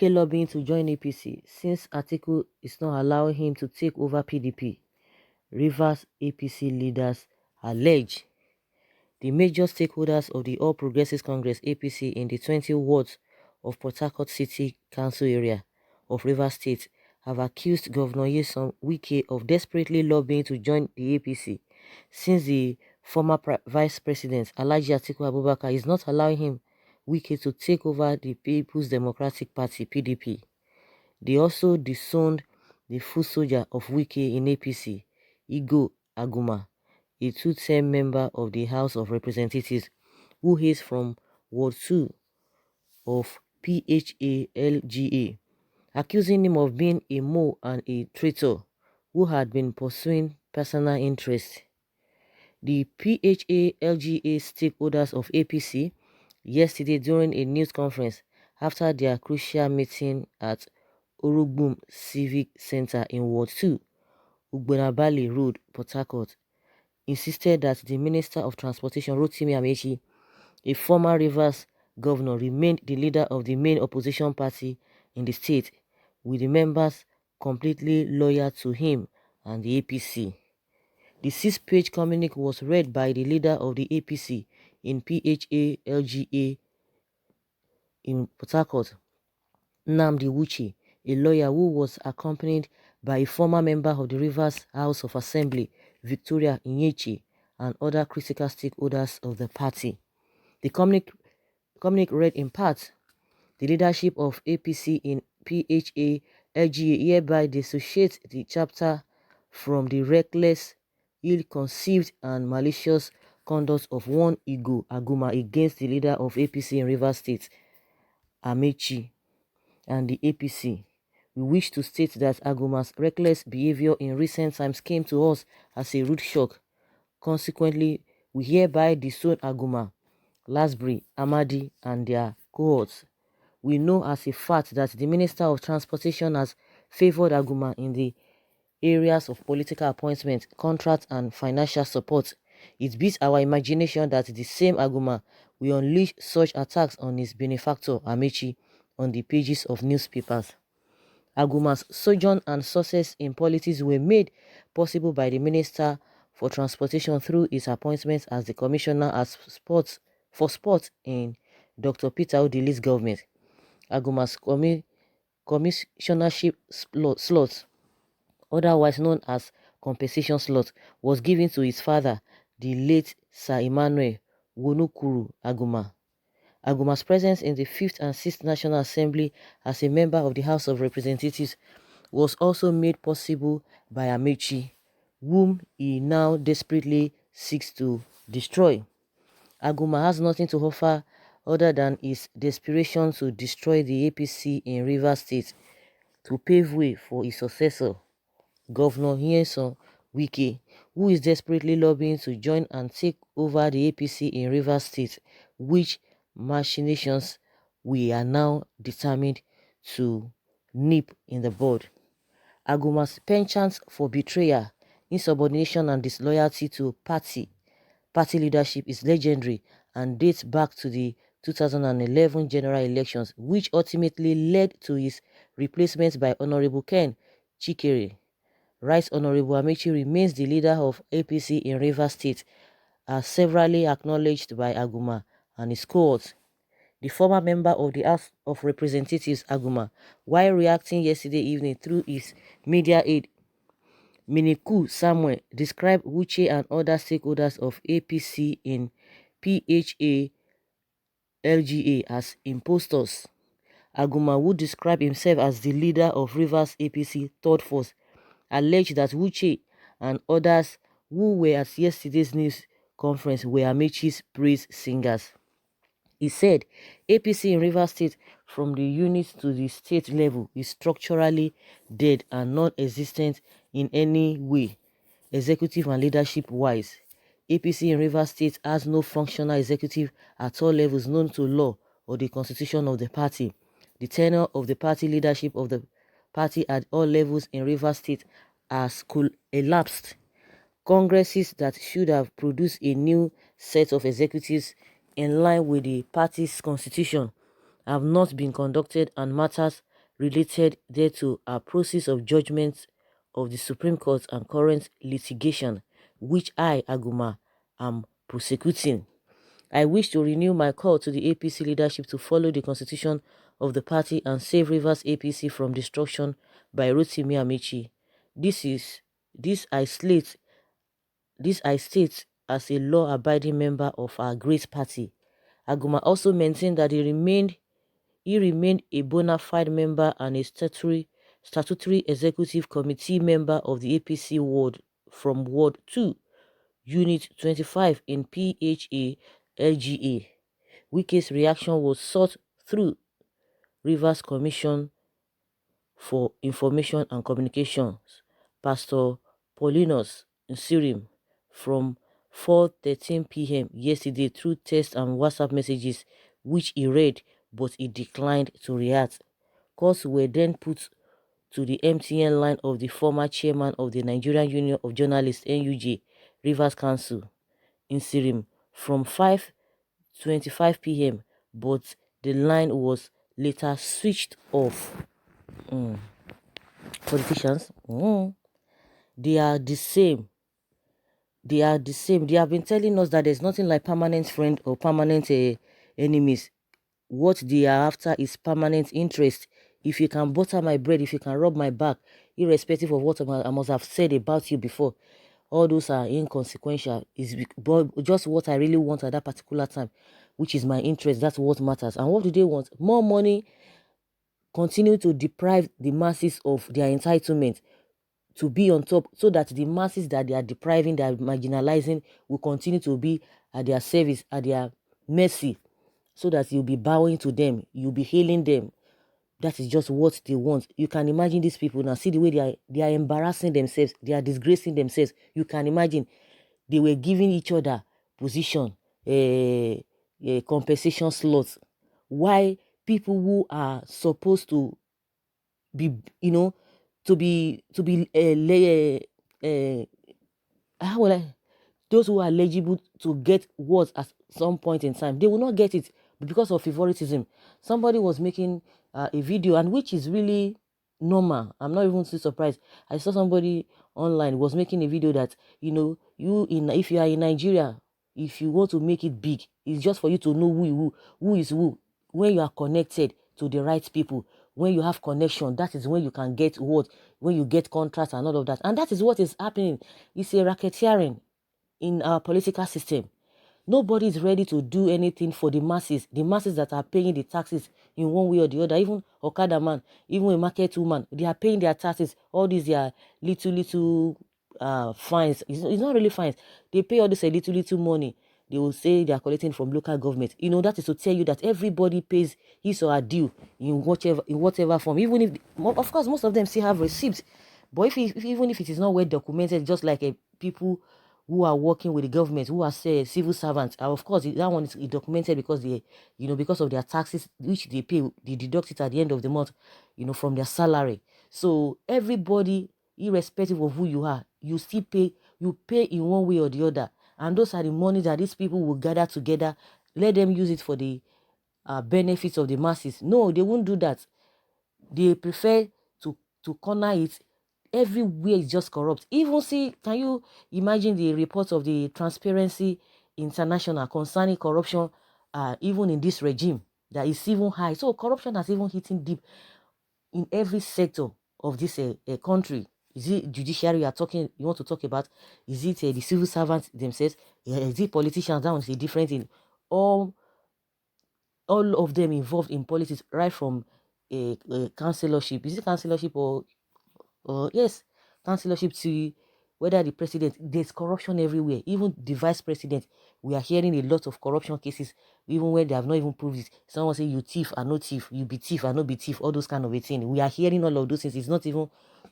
Wike lobbying to join APC since Atiku is not allowing him to take over PDP, Rivers APC leaders allege. The major stakeholders of the All Progressives Congress APC in the 20 wards of Port Harcourt City Council area of Rivers State have accused Governor Ł0ßß Wike of desperately lobbying to join the APC since the former Vice President Alhaji Atiku Abubakar is not allowing him, Wike, to take over the People's Democratic Party (PDP). They also disowned the full soldier of Wike in APC, Igo Aguma, a two-term member of the House of Representatives who hails from Ward 2 of PHA-LGA, accusing him of being a mole and a traitor who had been pursuing personal interests. The PHA-LGA stakeholders of APC yesterday during a news conference after their crucial meeting at Orogbum Civic Center in Ward 2, Ugbonabali Road, Port Harcourt, insisted that the Minister of Transportation Rotimi Amaechi, a former Rivers governor, remained the leader of the main opposition party in the state, with the members completely loyal to him and the APC. The 6-page communique was read by the leader of the APC in PHA-LGA in Port Harcourt, Nnamdi Wuche, a lawyer who was accompanied by a former member of the Rivers House of Assembly, Victoria Inyechi, and other critical stakeholders of the party. The communique read in part, the leadership of APC in PHA-LGA hereby dissociates the chapter from the reckless, ill-conceived and malicious conduct of one Igo Aguma against the leader of APC in Rivers State, Amaechi, and the APC. We wish to state that Aguma's reckless behavior in recent times came to us as a rude shock. Consequently, we hereby disown Aguma, Lasbury, Amadi, and their cohorts. We know as a fact that the Minister of Transportation has favored Aguma in the areas of political appointment, contract, and financial support. It beats our imagination that the same Aguma will unleash such attacks on his benefactor, Amaechi, on the pages of newspapers. Aguma's sojourn and success in politics were made possible by the Minister for Transportation through his appointment as the Commissioner for Sports in Dr. Peter Odili's government. Aguma's commissionership slot, otherwise known as compensation slot, was given to his father, the late Sir Emmanuel Wonukuru Aguma. Aguma's presence in the 5th and 6th National Assembly as a member of the House of Representatives was also made possible by Amaechi, whom he now desperately seeks to destroy. Aguma has nothing to offer other than his desperation to destroy the APC in Rivers State to pave way for his successor, Governor Ł0ßß Wike, who is desperately lobbying to join and take over the APC in Rivers State, which machinations we are now determined to nip in the bud. Aguma's penchant for betrayal, insubordination, and disloyalty to party leadership is legendary and dates back to the 2011 general elections, which ultimately led to his replacement by Honorable Ken Chikere. Right Honorable Amaechi remains the leader of APC in Rivers State, as severally acknowledged by Aguma and his cohorts. The former member of the House of Representatives, Aguma, while reacting yesterday evening through his media aide, Miniku Samuel, described Wuche and other stakeholders of APC in PHA-LGA as impostors. Aguma, who described himself as the leader of Rivers APC Third Force, alleged that Wuche and others who were at yesterday's news conference were Amaechi's praise singers. He said APC in Rivers State from the unit to the state level is structurally dead and non-existent in any way, executive and leadership-wise. APC in Rivers State has no functional executive at all levels known to law or the constitution of the party. The tenure of the party leadership of the party at all levels in Rivers State has elapsed. Congresses that should have produced a new set of executives in line with the party's constitution have not been conducted, and matters related thereto are process of judgment of the Supreme Court and current litigation, which I, Aguma, am prosecuting. I wish to renew my call to the APC leadership to follow the constitution of the party and save Rivers APC from destruction by Rotimi Amaechi. This I state as a law-abiding member of our great party. Aguma also maintained that he remained a bona fide member and a statutory executive committee member of the APC ward from Ward 2, Unit 25 in PHA LGA. WIKE's reaction was sought through Rivers Commission for Information and Communications, Pastor Paulinus Nsirim, from 4:13 p.m. yesterday through text and WhatsApp messages, which he read, but he declined to react. Calls were then put to the MTN line of the former chairman of the Nigerian Union of Journalists (NUJ) Rivers Council, Nsirim, from 5:25 p.m., but the line was later switched off. Politicians, they are the same. They have been telling us that there's nothing like permanent friend or permanent enemies. What they are after is permanent interest. If you can butter my bread, if you can rub my back, irrespective of what I must have said about you before, all those are inconsequential. It's just what I really want at that particular time, which is my interest. That's what matters. And what do they want? More money. Continue to deprive the masses of their entitlement to be on top, so that the masses that they are depriving, they are marginalizing, will continue to be at their service, at their mercy, so that you'll be bowing to them, you'll be hailing them. That is just what they want. You can imagine these people now. See the way they are embarrassing themselves, they are disgracing themselves. You can imagine they were giving each other position, compensation slots. Why people who are supposed to be, how will I, those who are eligible to get words at some point in time, they will not get it because of favoritism. Somebody was making a video, and which is really normal. I'm not even too surprised. I saw somebody online was making a video that, if you are in Nigeria, if you want to make it big, it's just for you to know who is who. When you are connected to the right people, when you have connection, that is when you can get what, when you get contracts and all of that. And that is what is happening. It's a racketeering in our political system. Nobody is ready to do anything for the masses that are paying the taxes in one way or the other. Even Okada man, even a market woman, they are paying their taxes. All these are little fines. It's not really fines. They pay all this little money. They will say they are collecting from local government. That is to tell you that everybody pays his or her due in whatever form. Even if, of course, most of them still have receipts. But even if it is not well documented, just like people who are working with the government, who are civil servants, of course that one is documented because because of their taxes which they pay, they deduct it at the end of the month, from their salary. So everybody, irrespective of who you are, you still pay. You pay in one way or the other, and those are the money that these people will gather together. Let them use it for the benefits of the masses. No, they won't do that. They prefer to corner it. Everywhere is just corrupt. Even can you imagine the reports of the Transparency International concerning corruption, even in this regime, that is even high. So corruption has even hitting deep in every sector of this country. Is it judiciary you want to talk about? Is it the civil servants themselves? Is it politicians? That one is a different thing. All of them involved in politics, right from a councillorship. Is it councillorship or yes, councillorship to whether the president? There's corruption everywhere. Even the vice president, we are hearing a lot of corruption cases, even when they have not even proved it. Someone say you thief and no thief, you be thief and no be thief, all those kind of a thing. We are hearing all of those things. It's not even,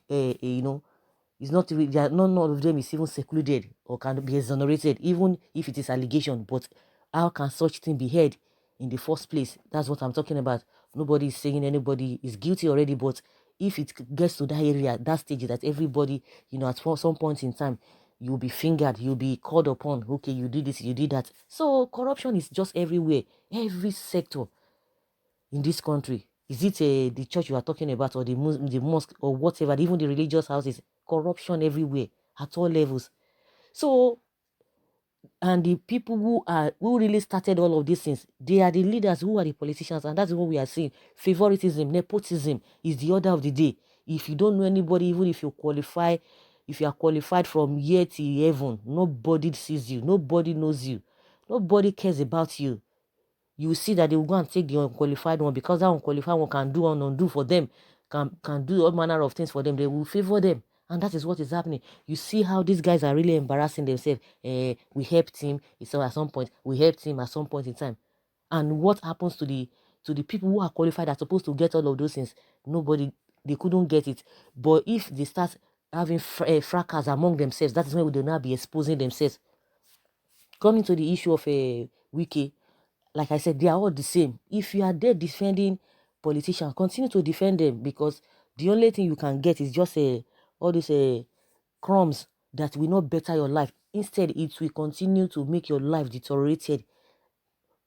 it's not even, none of them is even secluded or can be exonerated, even if it is allegation. But how can such thing be heard in the first place? That's what I'm talking about. Nobody is saying anybody is guilty already, but if it gets to that area, that stage, that everybody, at some point in time, you'll be fingered, you'll be called upon. Okay, you did this, you did that. So corruption is just everywhere, every sector in this country. Is it the church you are talking about, or the mosque, or whatever, even the religious houses? Corruption everywhere at all levels. So, and the people who really started all of these things, they are the leaders who are the politicians, and that's what we are seeing. Favoritism, nepotism is the order of the day. If you don't know anybody, even if you qualify, if you are qualified from here to heaven, nobody sees you, nobody knows you, nobody cares about you. You see that they will go and take the unqualified one, because that unqualified one can do and undo for them, can do all manner of things for them. They will favor them. And that is what is happening. You see how these guys are really embarrassing themselves. We helped him. So at some point, we helped him at some point in time. And what happens to the people who are qualified, are supposed to get all of those things? Nobody, they couldn't get it. But if they start having fracas among themselves, that is when they will now be exposing themselves. Coming to the issue of WIKE, like I said, they are all the same. If you are there defending politicians, continue to defend them, because the only thing you can get is just all these crumbs that will not better your life. Instead, it will continue to make your life deteriorated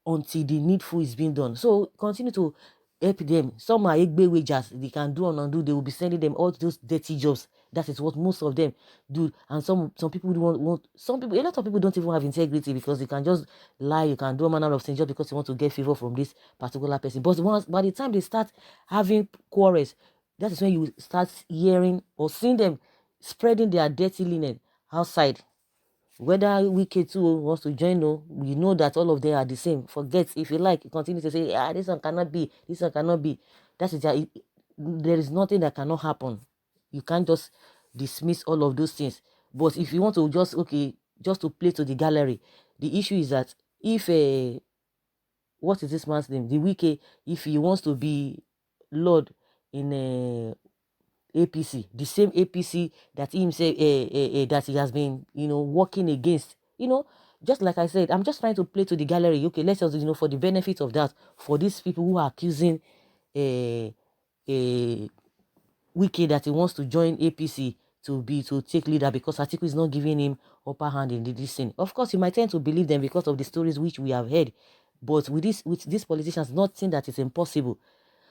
until the needful is being done. So continue to help them. Some are egbe wagers, they can do and undo. They will be sending them all those dirty jobs. That is what most of them do. And some people don't want, some people, a lot of people don't even have integrity, because you can just lie, you can do a manner of things just because you want to get favor from this particular person. But once, by the time they start having quarrels, that is when you start hearing or seeing them spreading their dirty linen outside. Whether WIKE too wants to join, no, we know that all of them are the same. Forget, if you like, you continue to say, this one cannot be, this one cannot be. That is there is nothing that cannot happen. You can't just dismiss all of those things. But if you want to just to play to the gallery, the issue is that if what is this man's name? The WIKE, if he wants to be Lord in APC, the same APC that he himself that he has been, working against, just like I said, I'm just trying to play to the gallery. Okay, let's just, for the benefit of that, for these people who are accusing WIKE that he wants to join APC to take leader, because Atiku is not giving him upper hand in this thing. Of course, you might tend to believe them because of the stories which we have heard, but with these politicians, not saying that it's impossible.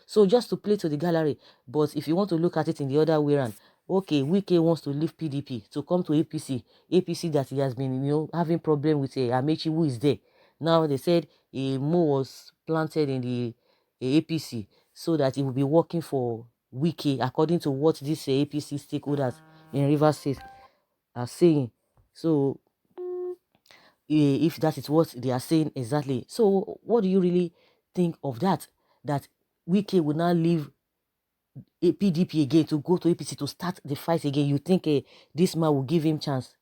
So just to play to the gallery. But if you want to look at it in the other way around, okay, WIKE wants to leave PDP to come to APC. APC that he has been, having problem with Amechi, who is there. Now they said a Mo was planted in the APC so that he will be working for WIKE, according to what these APC stakeholders in Rivers State are saying. So if that is what they are saying exactly. So what do you really think of that? That WIKE will now leave a PDP again to go to APC to start the fight again? You think this man will give him chance?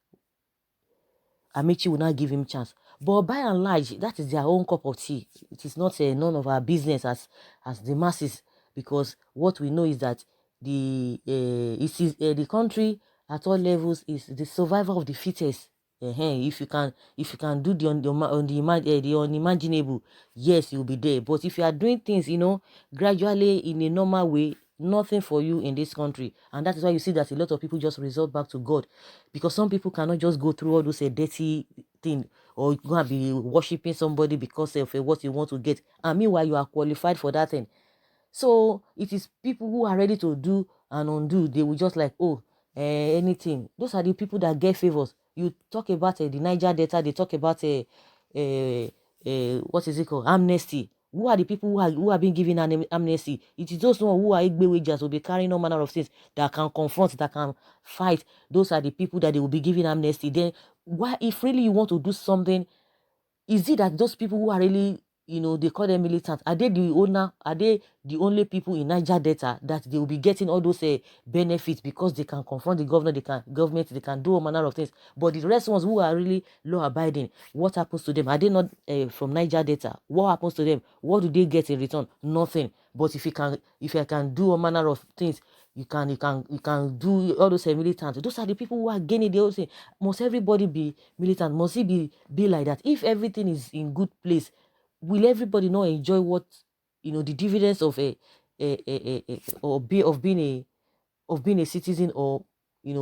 Amechi will not give him chance. But by and large, that is their own cup of tea. It is not none of our business as the masses, because what we know is that the country at all levels is the survival of the fittest. If you can do the unimaginable, yes, you'll be there. But if you are doing things, gradually in a normal way, nothing for you in this country. And that is why you see that a lot of people just resort back to God, because some people cannot just go through all those dirty thing, or go and be worshiping somebody because of what you want to get, and meanwhile you are qualified for that thing. So it is people who are ready to do and undo. They will just like, anything. Those are the people that get favors. You talk about the Niger Delta, they talk about what is it called, amnesty. Who are the people who are being given an amnesty? It is those ones who are igbe wagers, will be carrying all manner of things, that can confront, that can fight. Those are the people that they will be giving amnesty. Then why, if really you want to do something, is it that those people who are really, they call them militants, are they the only people in Niger Delta that they will be getting all those benefits, because they can confront the government, they can do all manner of things? But the rest ones who are really law abiding, what happens to them? Are they not from Niger Delta? What happens to them? What do they get in return? Nothing. But if you can do all manner of things, you can do all those militants. Those are the people who are gaining the whole thing. Must everybody be militant? Must it be like that? If everything is in good place, will everybody not enjoy what, the dividends of being a citizen, or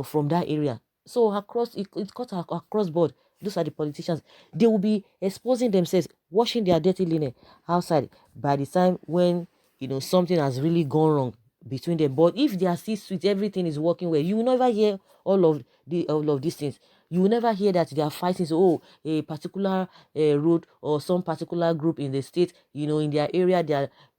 from that area? So it cuts across board. Those are the politicians. They will be exposing themselves, washing their dirty linen outside. By the time when something has really gone wrong between them. But if they are still sweet, everything is working well, you will never hear all of these things. You will never hear that they are fighting. So, a particular road or some particular group in the state, in their area,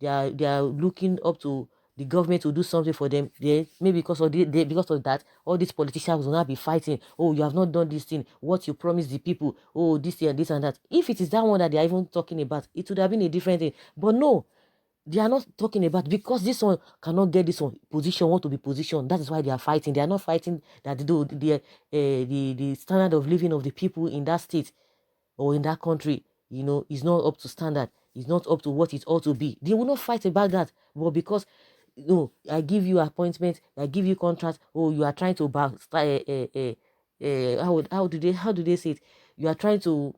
they are looking up to the government to do something for them. Maybe because of that, all these politicians will not be fighting. Oh, you have not done this thing. What you promised the people. Oh, this and that. If it is that one that they are even talking about, it would have been a different thing. But no, they are not talking about, because this one cannot get this one position, want to be positioned. That is why they are fighting. They are not fighting that the standard of living of the people in that state or in that country, is not up to standard. It's not up to what it ought to be. They will not fight about that. But because I give you appointment, I give you contract. Oh, you are trying to how do they say it? You are trying to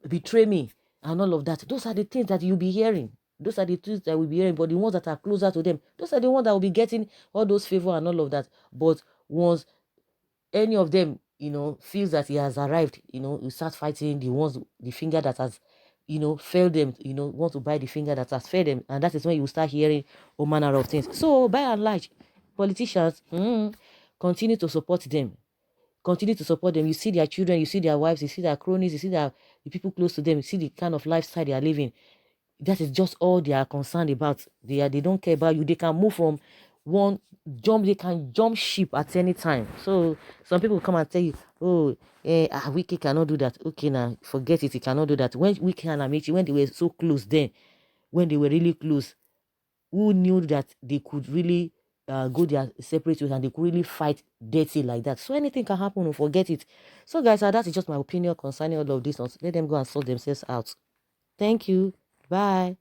betray me and all of that. Those are the things that you'll be hearing. Those are the things that we'll be hearing. But the ones that are closer to them, those are the ones that will be getting all those favor and all of that. But once any of them feels that he has arrived, you start fighting the finger that has failed them, want to buy the finger that has failed them. And that is when you start hearing all manner of things. So by and large, politicians, continue to support them. Continue to support them. You see their children, you see their wives, you see their cronies, you see the people close to them, you see the kind of lifestyle they are living. That is just all they are concerned about. They don't care about you. They can move from one jump, they can jump ship at any time. So some people come and tell you, oh, WIKE cannot do that. Okay, now forget it, he cannot do that. When WIKE and Amaechi, when they were so close then, when they were really close, who knew that they could really go their separate ways and they could really fight dirty like that? So anything can happen, forget it. So guys, that is just my opinion concerning all of this. Let them go and sort themselves out. Thank you. Bye.